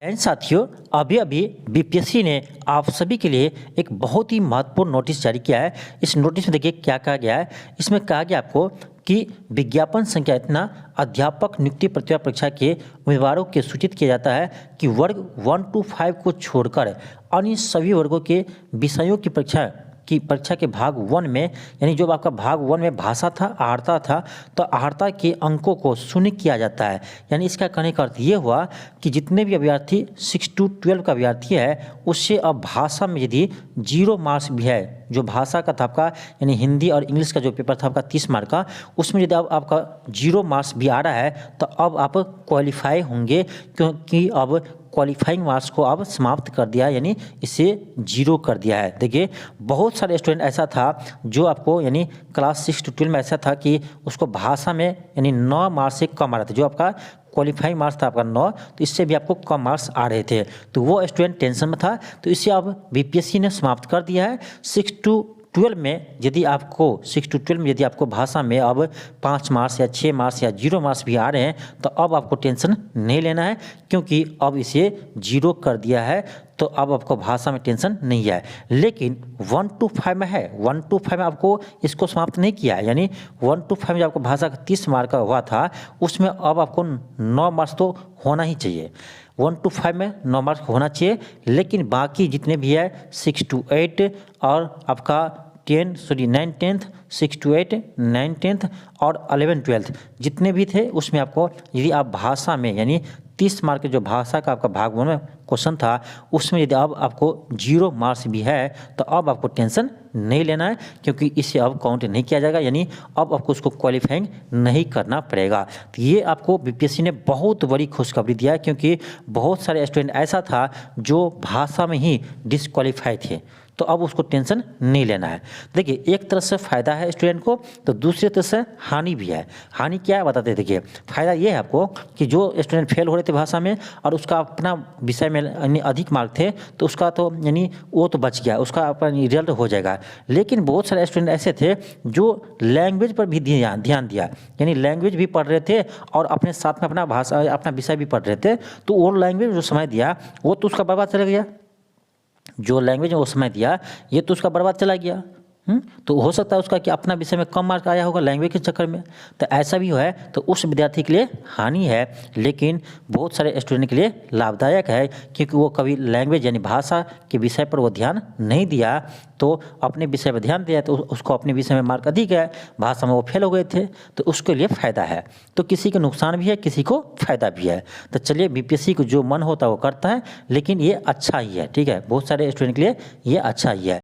And साथियों, अभी अभी बीपीएससी ने आप सभी के लिए एक बहुत ही महत्वपूर्ण नोटिस जारी किया है। इस नोटिस में देखिए क्या कहा गया है। इसमें कहा गया आपको कि विज्ञापन संख्या इतना अध्यापक नियुक्ति प्रतिभा परीक्षा के उम्मीदवारों के सूचित किया जाता है कि वर्ग 1 to 5 को छोड़कर अन्य सभी वर्गों के विषयों की परीक्षा के भाग 1 में, यानी जो आपका भाग 1 में भाषा था, आहारता था, तो आहारता के अंकों को शून्य किया जाता है। यानी इसका कहने का अर्थ ये हुआ कि जितने भी अभ्यर्थी 6 to 12 का अभ्यर्थी है, उससे अब भाषा में यदि 0 मार्क्स भी है, जो भाषा का था आपका, यानी हिंदी और इंग्लिश का जो पेपर था आपका 30 मार्क का, उसमें यदि अब आपका 0 मार्क्स भी आ रहा है तो अब आप क्वालिफाई होंगे, क्योंकि अब क्वालिफाइंग मार्क्स को अब समाप्त कर दिया है, यानी इसे 0 कर दिया है। देखिए बहुत सारे स्टूडेंट ऐसा था जो आपको यानी क्लास 6 to 12 में ऐसा था कि उसको भाषा में यानी 9 मार्क्स से कम आ रहा था। जो आपका क्वालिफाइंग मार्क्स था आपका 9, तो इससे भी आपको कम मार्क्स आ रहे थे, तो वो स्टूडेंट टेंशन में था। तो इसे अब बीपीएससी ने समाप्त कर दिया है। 6 to 12 में यदि आपको 6 to 12 में यदि आपको भाषा में अब 5 मार्क्स या 6 मार्क्स या 0 मार्क्स भी आ रहे हैं, तो अब आपको टेंशन नहीं लेना है, क्योंकि अब इसे 0 कर दिया है। तो अब आपको भाषा में टेंशन नहीं है। लेकिन 1 to 5 में है, 1 to 5 में आपको इसको समाप्त नहीं किया है। यानी 1 to 5 में जो आपको भाषा का 30 मार्क का हुआ था, उसमें अब आपको 9 मार्क्स तो होना ही चाहिए। 1 to 5 में 9 मार्क्स होना चाहिए, लेकिन बाकी जितने भी है 6 to 8 और आपका 9 10th, 6 to 8 9 10th और 11 12th जितने भी थे, उसमें आपको यदि आप भाषा में यानी 30 मार्क के जो भाषा का आपका भाग 1 में क्वेश्चन था, उसमें यदि अब आपको 0 मार्क्स भी है, तो अब आपको टेंशन नहीं लेना है, क्योंकि इसे अब काउंट नहीं किया जाएगा, यानी अब आपको उसको क्वालिफाइंग नहीं करना पड़ेगा। तो ये आपको बीपीएससी ने बहुत बड़ी खुशखबरी दिया है, क्योंकि बहुत सारे स्टूडेंट ऐसा था जो भाषा में ही डिसक्वालीफाई थे, तो अब उसको टेंशन नहीं लेना है। देखिए एक तरह से फ़ायदा है स्टूडेंट को, तो दूसरी तरह से हानि भी है। हानि क्या है बताते हैं। देखिए फ़ायदा ये है आपको कि जो स्टूडेंट फेल हो रहे थे भाषा में और उसका अपना विषय में यानी अधिक मार्क थे, तो उसका तो यानी वो तो बच गया, उसका अपना रिजल्ट हो जाएगा। लेकिन बहुत सारे स्टूडेंट ऐसे थे जो लैंग्वेज पर भी ध्यान दिया, यानी लैंग्वेज भी पढ़ रहे थे और अपने साथ में अपना भाषा अपना विषय भी पढ़ रहे थे, तो वो लैंग्वेज जो समय दिया वो तो उसका बर्बाद चला गया। जो लैंग्वेज वो समय दिया ये तो उसका बर्बाद चला गया। तो हो सकता है उसका कि अपना विषय में कम मार्क आया होगा लैंग्वेज के चक्कर में, तो ऐसा भी है, तो उस विद्यार्थी के लिए हानि है। लेकिन बहुत सारे स्टूडेंट के लिए लाभदायक है, क्योंकि वो कभी लैंग्वेज यानी भाषा के विषय पर वो ध्यान नहीं दिया, तो अपने विषय पर ध्यान दिया, तो उसको अपने विषय में मार्क अधिक है, भाषा में वो फेल हो गए थे, तो उसके लिए फ़ायदा है। तो किसी को नुकसान भी है, किसी को फ़ायदा भी है। तो चलिए बीपीएससी को जो मन होता है वो करता है, लेकिन ये अच्छा ही है, ठीक है, बहुत सारे स्टूडेंट के लिए ये अच्छा ही है।